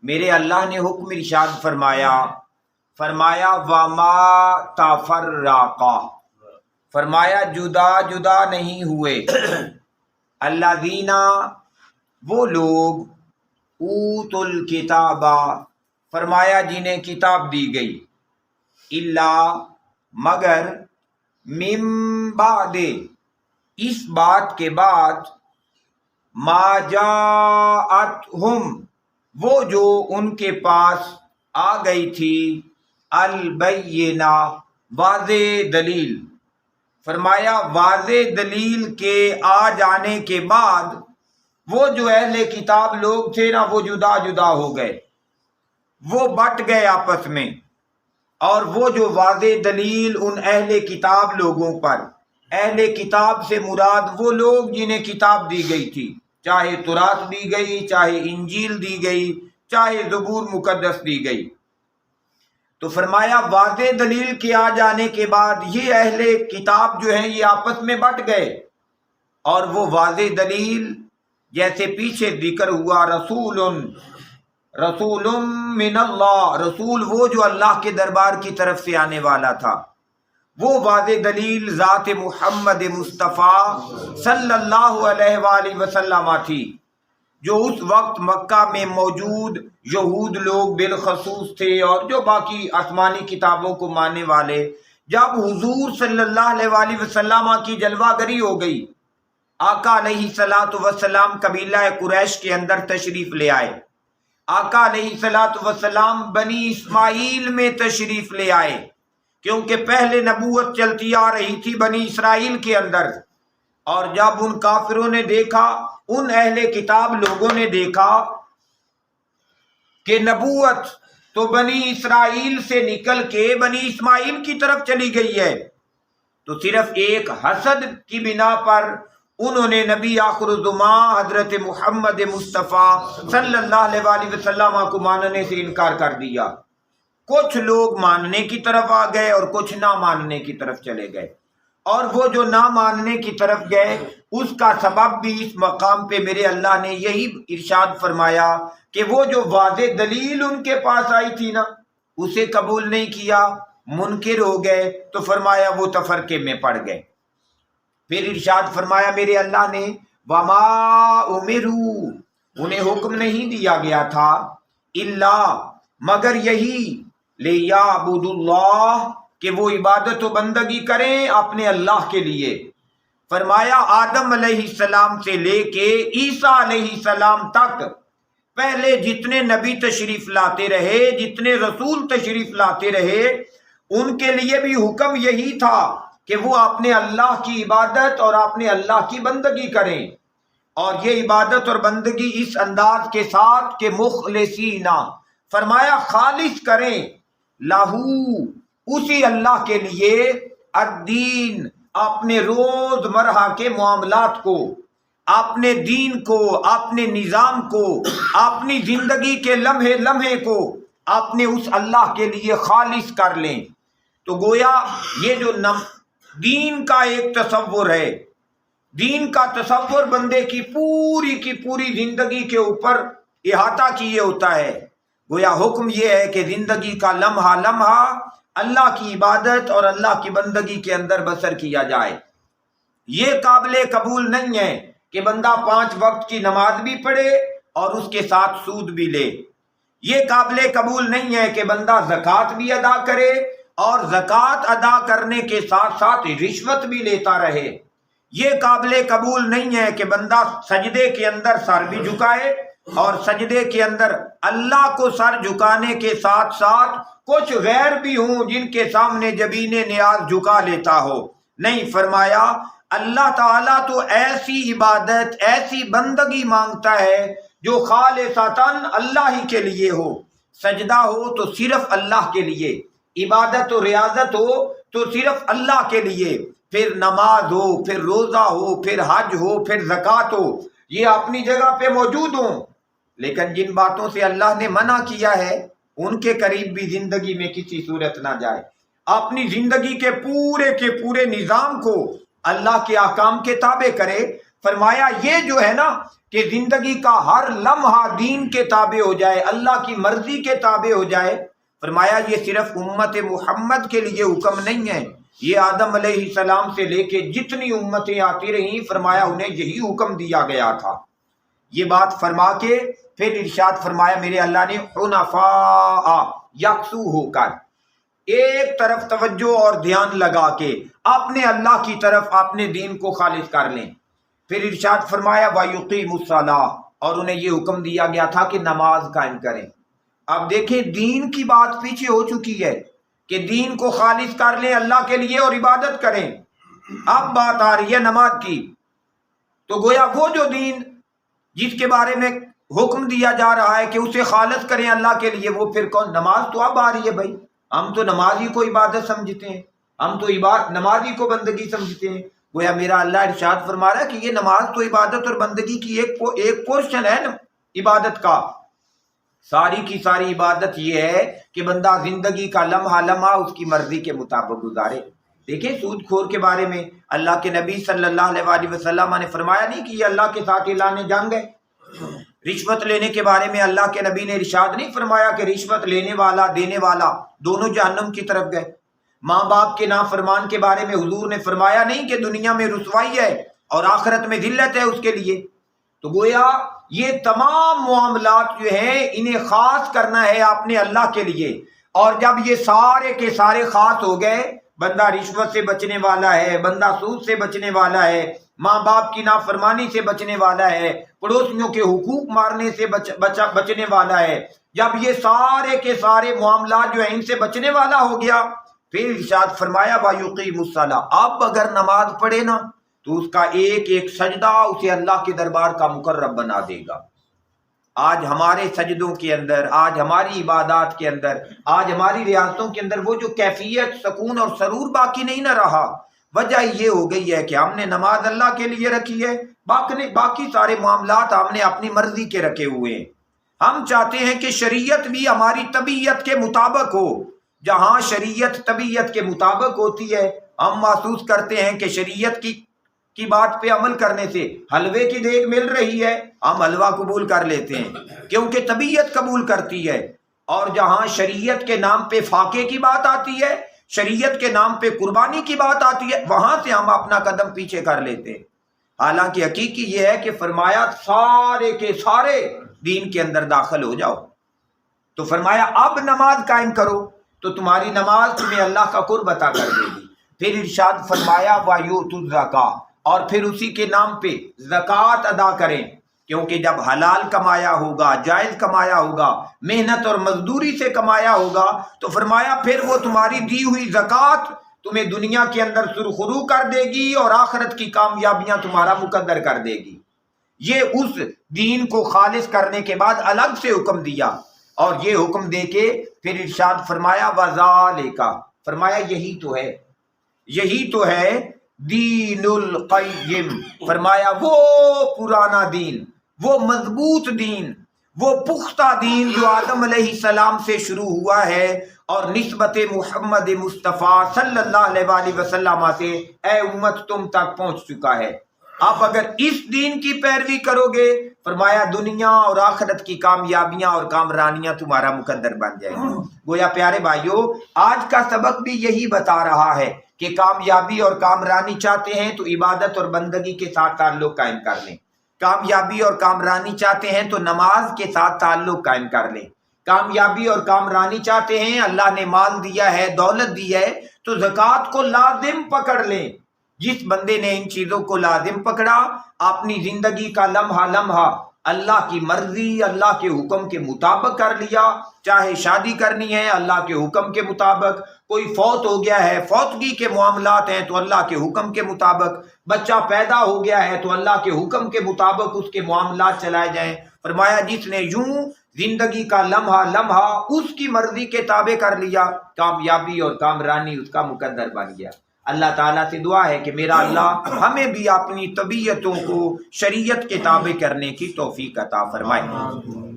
میرے اللہ نے حکم ارشاد فرمایا وما تفرقا، فرمایا جدا جدا نہیں ہوئے، الذین وہ لوگ، اوت الکتاب فرمایا جنہیں کتاب دی گئی، الا مگر، من بعد اس بات کے بعد، ما جاءتہم وہ جو ان کے پاس آ گئی تھی، البینہ واضح دلیل، فرمایا واضح دلیل کے آ جانے کے بعد وہ جو اہل کتاب لوگ تھے نا وہ جدا جدا ہو گئے، وہ بٹ گئے آپس میں، اور وہ جو واضح دلیل ان اہل کتاب لوگوں پر، اہل کتاب سے مراد وہ لوگ جنہیں کتاب دی گئی تھی، چاہے تورات دی گئی، چاہے انجیل دی گئی، چاہے زبور مقدس دی گئی، تو فرمایا واضح دلیل کے آ جانے کے بعد یہ اہل کتاب جو ہیں یہ آپس میں بٹ گئے، اور وہ واضح دلیل جیسے پیچھے ذکر ہوا، رسول من اللہ، رسول وہ جو اللہ کے دربار کی طرف سے آنے والا تھا، وہ واضح دلیل ذات محمد مصطفیٰ صلی اللہ علیہ وآلہ وسلم تھی، جو اس وقت مکہ میں موجود یہود لوگ بالخصوص تھے، اور جو باقی آسمانی کتابوں کو ماننے والے، جب حضور صلی اللہ علیہ وآلہ وسلم کی جلوہ گری ہو گئی، آقا علیہ الصلوۃ والسلام قبیلہ قریش کے اندر تشریف لے آئے، آقا علیہ الصلوۃ والسلام بنی اسماعیل میں تشریف لے آئے، کیونکہ پہلے نبوت چلتی آ رہی تھی بنی اسرائیل کے اندر، اور جب ان کافروں نے دیکھا، ان اہل کتاب لوگوں نے دیکھا کہ نبوت تو بنی اسرائیل سے نکل کے بنی اسماعیل کی طرف چلی گئی ہے، تو صرف ایک حسد کی بنا پر انہوں نے نبی آخر الزمان حضرت محمد مصطفیٰ صلی اللہ علیہ وآلہ وسلم کو ماننے سے انکار کر دیا۔ کچھ لوگ ماننے کی طرف آ گئے اور کچھ نہ ماننے کی طرف چلے گئے، اور وہ جو نہ ماننے کی طرف گئے اس کا سبب بھی اس مقام پہ میرے اللہ نے یہی ارشاد فرمایا کہ وہ جو واضح دلیل ان کے پاس آئی تھی نا اسے قبول نہیں کیا، منکر ہو گئے، تو فرمایا وہ تفرقے میں پڑ گئے۔ پھر ارشاد فرمایا میرے اللہ نے وما امروا، انہیں حکم نہیں دیا گیا تھا، الا مگر یہی، لیعبدوا اللہ، کہ وہ عبادت و بندگی کریں اپنے اللہ کے لیے۔ فرمایا آدم علیہ السلام سے لے کے عیسیٰ علیہ السلام تک پہلے جتنے نبی تشریف لاتے رہے، جتنے رسول تشریف لاتے رہے، ان کے لیے بھی حکم یہی تھا کہ وہ اپنے اللہ کی عبادت اور اپنے اللہ کی بندگی کریں، اور یہ عبادت اور بندگی اس انداز کے ساتھ کہ مخلصین، فرمایا خالص کریں، لہو اسی اللہ کے لیے، الدین اپنے روز مرہ کے معاملات کو، اپنے دین کو، اپنے نظام کو، اپنی زندگی کے لمحے لمحے کو اپنے اس اللہ کے لیے خالص کر لیں۔ تو گویا یہ جو دین کا ایک تصور ہے، دین کا تصور بندے کی پوری زندگی کے اوپر احاطہ کیے ہوتا ہے۔ گویا حکم یہ ہے کہ زندگی کا لمحہ لمحہ اللہ کی عبادت اور اللہ کی بندگی کے اندر بسر کیا جائے۔ یہ قابل قبول نہیں ہے کہ بندہ 5 وقت کی نماز بھی پڑھے اور اس کے ساتھ سود بھی لے۔ یہ قابل قبول نہیں ہے کہ بندہ زکوٰۃ بھی ادا کرے اور زکوٰۃ ادا کرنے کے ساتھ ساتھ رشوت بھی لیتا رہے۔ یہ قابل قبول نہیں ہے کہ بندہ سجدے کے اندر سر بھی جھکائے اور سجدے کے اندر اللہ کو سر جھکانے کے ساتھ ساتھ کچھ غیر بھی ہوں جن کے سامنے جبین نیاز جھکا لیتا ہو۔ نہیں، فرمایا اللہ تعالیٰ تو ایسی عبادت، ایسی بندگی مانگتا ہے جو خالصتاً اللہ ہی کے لیے ہو، سجدہ ہو تو صرف اللہ کے لیے، عبادت و ریاضت ہو تو صرف اللہ کے لیے، پھر نماز ہو، پھر روزہ ہو، پھر حج ہو، پھر زکوٰۃ ہو، یہ اپنی جگہ پہ موجود ہوں، لیکن جن باتوں سے اللہ نے منع کیا ہے ان کے قریب بھی زندگی میں کسی صورت نہ جائے۔ اپنی زندگی کے پورے نظام کو اللہ کے احکام کے تابع کرے۔ فرمایا یہ جو ہے نا کہ زندگی کا ہر لمحہ دین کے تابع ہو جائے، اللہ کی مرضی کے تابع ہو جائے، فرمایا یہ صرف امت محمد کے لیے حکم نہیں ہے، یہ آدم علیہ السلام سے لے کے جتنی امتیں آتی رہیں، فرمایا انہیں یہی حکم دیا گیا تھا۔ یہ بات فرما کے پھر ارشاد فرمایا میرے اللہ نے حنفاء، یکسو ہو کر، ایک طرف توجہ اور دھیان لگا کے اپنے اللہ کی طرف اپنے دین کو خالص کر لیں۔ پھر ارشاد فرمایا وَيُقِيمُ الصَّلَاةَ، اور انہیں یہ حکم دیا گیا تھا کہ نماز قائم کریں۔ اب دیکھیں دین کی بات پیچھے ہو چکی ہے کہ دین کو خالص کر لیں اللہ کے لیے اور عبادت کریں، اب بات آ رہی ہے نماز کی۔ تو گویا وہ جو دین جس کے بارے میں حکم دیا جا رہا ہے کہ اسے خالص کریں اللہ کے لیے، وہ پھر کون؟ نماز تو اب آ رہی ہے بھائی، ہم تو نماز ہی کو عبادت سمجھتے ہیں، ہم تو نماز ہی کو بندگی سمجھتے ہیں۔ گویا میرا اللہ ارشاد فرما رہا ہے کہ یہ نماز تو عبادت اور بندگی کی ایک پورشن ہے عبادت کا۔ ساری کی ساری عبادت یہ ہے کہ بندہ زندگی کا لمحہ لمحہ اس کی مرضی کے مطابق گزارے۔ دیکھیں سود خور کے بارے میں اللہ کے نبی صلی اللہ علیہ وآلہ وسلم نے فرمایا نہیں کہ یہ اللہ کے ساتھ اعلان جنگ ہے۔ رشوت لینے کے بارے میں اللہ کے نبی نے ارشاد نہیں فرمایا کہ رشوت لینے والا دینے والا دونوں جہنم کی طرف گئے۔ ماں باپ کے نافرمان کے بارے میں حضور نے فرمایا نہیں کہ دنیا میں رسوائی ہے اور آخرت میں ذلت ہے اس کے لیے۔ تو گویا یہ تمام معاملات جو ہیں انہیں خاص کرنا ہے اپنے اللہ کے لیے، اور جب یہ سارے کے سارے خاص ہو گئے، بندہ رشوت سے بچنے والا ہے، بندہ سود سے بچنے والا ہے، ماں باپ کی نافرمانی سے بچنے والا ہے، پڑوسیوں کے حقوق مارنے سے بچنے والا ہے، جب یہ سارے کے سارے معاملات جو ہیں ان سے بچنے والا ہو گیا، پھر ارشاد فرمایا وَيُقِيمُ الصَّلَاةَ، اب اگر نماز پڑھے نا تو اس کا ایک ایک سجدہ اسے اللہ کے دربار کا مقرب بنا دے گا۔ آج ہمارے سجدوں کے اندر، آج ہماری عبادات کے اندر، آج ہماری ریاستوں کے اندر وہ جو کیفیت، سکون اور سرور باقی نہیں نہ رہا، وجہ یہ ہو گئی ہے کہ ہم نے نماز اللہ کے لیے رکھی ہے، باقی سارے معاملات ہم نے اپنی مرضی کے رکھے ہوئے ہیں۔ ہم چاہتے ہیں کہ شریعت بھی ہماری طبیعت کے مطابق ہو، جہاں شریعت طبیعت کے مطابق ہوتی ہے ہم محسوس کرتے ہیں کہ شریعت کی بات پہ عمل کرنے سے حلوے کی دیگ مل رہی ہے، ہم حلوہ قبول کر لیتے ہیں کیونکہ طبیعت قبول کرتی ہے، اور جہاں شریعت کے نام پہ فاقے کی بات آتی ہے، شریعت کے نام پہ قربانی کی بات آتی ہے، وہاں سے ہم اپنا قدم پیچھے کر لیتے ہیں۔ حالانکہ حقیقی یہ ہے کہ فرمایا سارے کے سارے دین کے اندر داخل ہو جاؤ۔ تو فرمایا اب نماز قائم کرو تو تمہاری نماز تمہیں اللہ کا قرب عطا کر دے گی۔ پھر ارشاد فرمایا وَيُؤْتُوا الزَّكَاةَ، اور پھر اسی کے نام پہ زکوٰۃ ادا کریں، کیونکہ جب حلال کمایا ہوگا، جائز کمایا ہوگا، محنت اور مزدوری سے کمایا ہوگا، تو فرمایا پھر وہ تمہاری دی ہوئی زکوٰۃ تمہیں دنیا کے اندر سرخرو کر دے گی اور آخرت کی کامیابیاں تمہارا مقدر کر دے گی۔ یہ اس دین کو خالص کرنے کے بعد الگ سے حکم دیا، اور یہ حکم دے کے پھر ارشاد فرمایا وَذَالِكَ، فرمایا یہی تو ہے دین القیم، فرمایا وہ پرانا دین، وہ مضبوط دین، وہ پختہ دین جو آدم علیہ السلام سے شروع ہوا ہے اور نسبت محمد مصطفیٰ صلی اللہ علیہ وآلہ وسلم سے اے امت تم تک پہنچ چکا ہے۔ آپ اگر اس دین کی پیروی کرو گے، فرمایا دنیا اور آخرت کی کامیابیاں اور کامرانیاں تمہارا مقدر بن جائیں گی۔ گویا پیارے بھائیو، آج کا سبق بھی یہی بتا رہا ہے کہ کامیابی اور کامرانی چاہتے ہیں تو عبادت اور بندگی کے ساتھ تعلق قائم کر لیں، کامیابی اور کامرانی چاہتے ہیں تو نماز کے ساتھ تعلق قائم کر لیں، کامیابی اور کامرانی چاہتے ہیں، اللہ نے مال دیا ہے، دولت دی ہے، تو زکوٰۃ کو لازم پکڑ لیں۔ جس بندے نے ان چیزوں کو لازم پکڑا، اپنی زندگی کا لمحہ لمحہ اللہ کی مرضی، اللہ کے حکم کے مطابق کر لیا، چاہے شادی کرنی ہے اللہ کے حکم کے مطابق، کوئی فوت ہو گیا ہے، فوتگی کے معاملات ہیں تو اللہ کے حکم کے مطابق، بچہ پیدا ہو گیا ہے تو اللہ کے حکم کے مطابق اس کے معاملات چلائے جائیں۔ فرمایا جس نے یوں زندگی کا لمحہ لمحہ اس کی مرضی کے تابع کر لیا، کامیابی اور کامرانی اس کا مقدر بن گیا۔ اللہ تعالیٰ سے دعا ہے کہ میرا اللہ ہمیں بھی اپنی طبیعتوں کو شریعت کے تابع کرنے کی توفیق عطا فرمائے۔